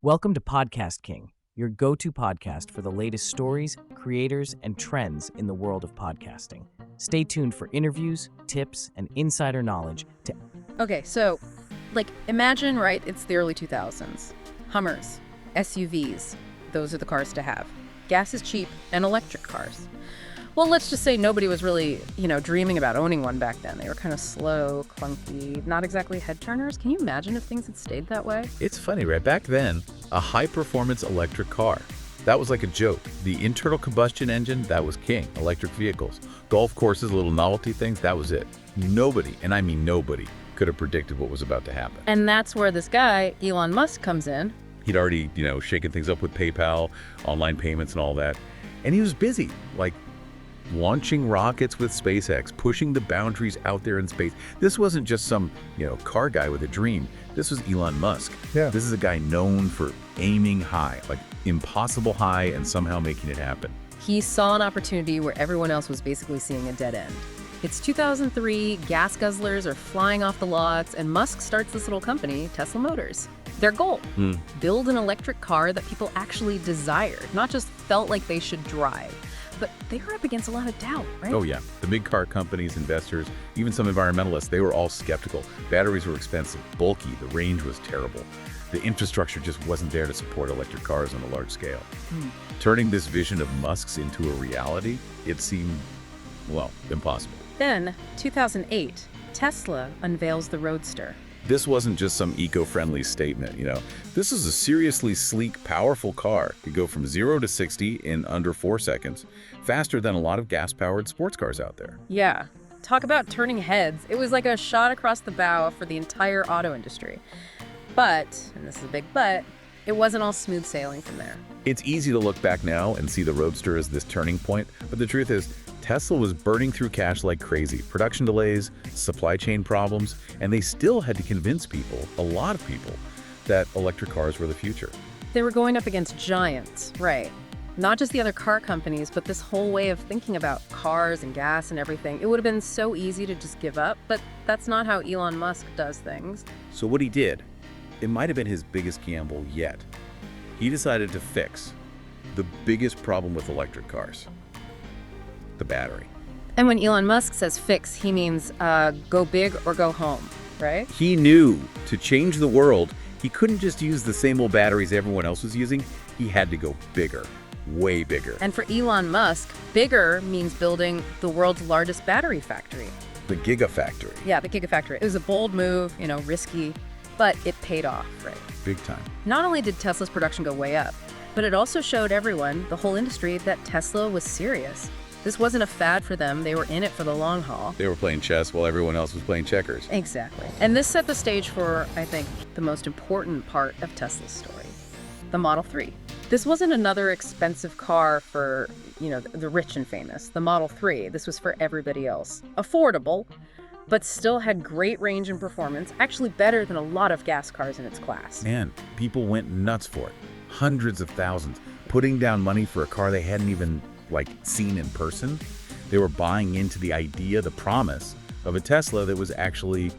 Welcome to Podcast King, your go-to podcast for the latest stories, creators, and trends in the world of podcasting. Stay tuned for interviews, tips, and insider knowledge to... Okay, so, imagine, right, it's the early 2000s. Hummers, SUVs, those are the cars to have. Gas is cheap, and electric cars. Well, let's just say nobody was really, dreaming about owning one back then. They were kind of slow, clunky, not exactly head-turners. Can you imagine if things had stayed that way? It's funny, right? Back then, a high-performance electric car, that was like a joke. The internal combustion engine, that was king. Electric vehicles, golf courses, little novelty things, that was it. Nobody, and I mean nobody, could have predicted what was about to happen. And that's where this guy, Elon Musk, comes in. He'd already, shaken things up with PayPal, online payments and all that. And he was busy, launching rockets with SpaceX, pushing the boundaries out there in space. This wasn't just some, car guy with a dream. This was Elon Musk. Yeah. This is a guy known for aiming high, impossible high, and somehow making it happen. He saw an opportunity where everyone else was basically seeing a dead end. It's 2003, gas guzzlers are flying off the lots, and Musk starts this little company, Tesla Motors. Their goal, build an electric car that people actually desired, not just felt like they should drive. But they were up against a lot of doubt, right? Oh yeah, the big car companies, investors, even some environmentalists, they were all skeptical. Batteries were expensive, bulky, the range was terrible. The infrastructure just wasn't there to support electric cars on a large scale. Turning this vision of Musk's into a reality, it seemed, impossible. Then, 2008, Tesla unveils the Roadster. This wasn't just some eco-friendly statement, This is a seriously sleek, powerful car. It could go from 0 to 60 in under 4 seconds, faster than a lot of gas-powered sports cars out there. Yeah, talk about turning heads. It was like a shot across the bow for the entire auto industry. But, and this is a big but, it wasn't all smooth sailing from there. It's easy to look back now and see the Roadster as this turning point, but the truth is, Tesla was burning through cash like crazy. Production delays, supply chain problems, and they still had to convince people, a lot of people, that electric cars were the future. They were going up against giants, right? Not just the other car companies, but this whole way of thinking about cars and gas and everything. It would have been so easy to just give up, but that's not how Elon Musk does things. So what he did, it might have been his biggest gamble yet. He decided to fix the biggest problem with electric cars. The battery. And when Elon Musk says fix, he means go big or go home, right? He knew to change the world, he couldn't just use the same old batteries everyone else was using. He had to go bigger, way bigger. And for Elon Musk, bigger means building the world's largest battery factory. The Gigafactory. Yeah, the Gigafactory. It was a bold move, risky, but it paid off, right? Big time. Not only did Tesla's production go way up, but it also showed everyone, the whole industry, that Tesla was serious. This wasn't a fad for them. They were in it for the long haul. They were playing chess while everyone else was playing checkers. Exactly. And this set the stage for, I think, the most important part of Tesla's story, the Model 3. This wasn't another expensive car for, the rich and famous. The Model 3, this was for everybody else. Affordable, but still had great range and performance, actually better than a lot of gas cars in its class. Man, people went nuts for it. Hundreds of thousands, putting down money for a car they hadn't even seen in person. They were buying into the idea, the promise of a Tesla that was actually,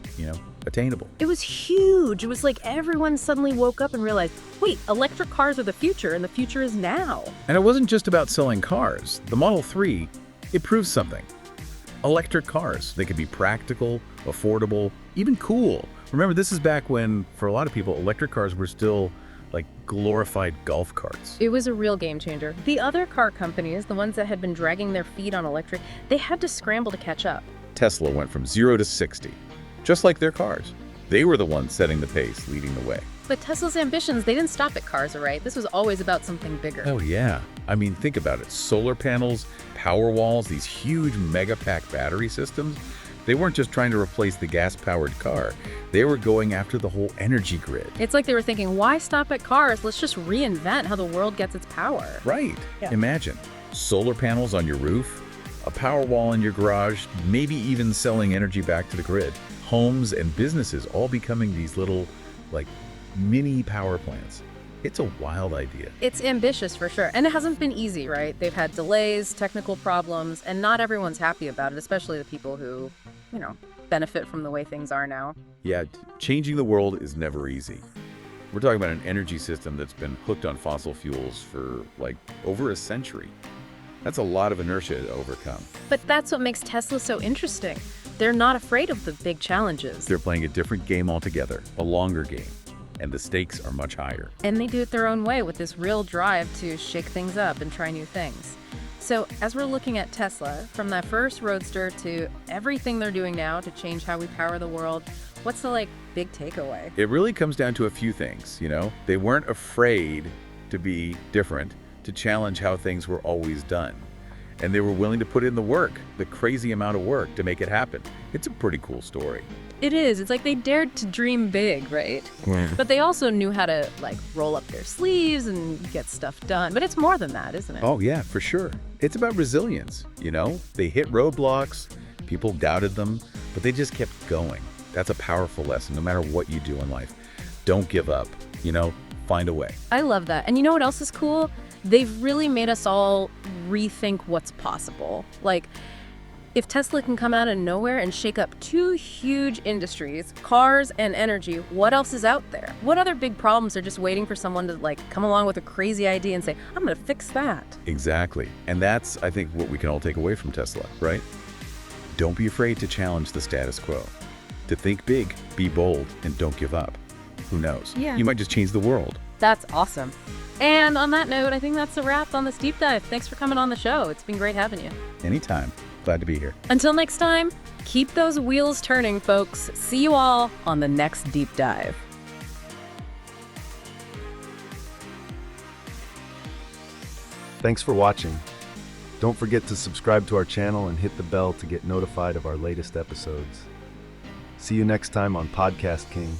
attainable. It was huge. It was like everyone suddenly woke up and realized, wait, electric cars are the future, and the future is now. And it wasn't just about selling cars. The Model 3, it proves something. Electric cars, they could be practical, affordable, even cool. Remember, this is back when, for a lot of people, electric cars were still glorified golf carts. It was a real game changer. The other car companies, the ones that had been dragging their feet on electric, they had to scramble to catch up. Tesla went from 0 to 60, just like their cars. They were the ones setting the pace, leading the way. But Tesla's ambitions, they didn't stop at cars, all right? This was always about something bigger. Oh yeah. I mean, think about it. Solar panels, power walls, these huge mega-pack battery systems. They weren't just trying to replace the gas-powered car. They were going after the whole energy grid. It's like they were thinking, why stop at cars? Let's just reinvent how the world gets its power. Right. Yeah. Imagine solar panels on your roof, a power wall in your garage, maybe even selling energy back to the grid. Homes and businesses all becoming these little, mini power plants. It's a wild idea. It's ambitious for sure. And it hasn't been easy, right? They've had delays, technical problems, and not everyone's happy about it, especially the people who, benefit from the way things are now. Yeah, changing the world is never easy. We're talking about an energy system that's been hooked on fossil fuels for like over a century. That's a lot of inertia to overcome. But that's what makes Tesla so interesting. They're not afraid of the big challenges. They're playing a different game altogether, a longer game, and the stakes are much higher. And they do it their own way with this real drive to shake things up and try new things. So as we're looking at Tesla, from that first roadster to everything they're doing now to change how we power the world, what's the big takeaway? It really comes down to a few things, you know? They weren't afraid to be different, to challenge how things were always done. And they were willing to put in the work, the crazy amount of work to make it happen. It's a pretty cool story. It is. It's like they dared to dream big, right? Yeah. But they also knew how to roll up their sleeves and get stuff done. But it's more than that, isn't it? Oh yeah, for sure. It's about resilience, you know? They hit roadblocks, people doubted them, but they just kept going. That's a powerful lesson, no matter what you do in life. Don't give up, you know? Find a way. I love that. And you know what else is cool? They've really made us all rethink what's possible. If Tesla can come out of nowhere and shake up two huge industries, cars and energy, what else is out there? What other big problems are just waiting for someone to come along with a crazy idea and say, I'm going to fix that? Exactly. And that's, I think, what we can all take away from Tesla, right? Don't be afraid to challenge the status quo. To think big, be bold, and don't give up. Who knows? Yeah. You might just change the world. That's awesome. And on that note, I think that's a wrap on this deep dive. Thanks for coming on the show. It's been great having you. Anytime. Glad to be here. Until next time, keep those wheels turning, folks. See you all on the next deep dive. Thanks for watching. Don't forget to subscribe to our channel and hit the bell to get notified of our latest episodes. See you next time on Podcast King.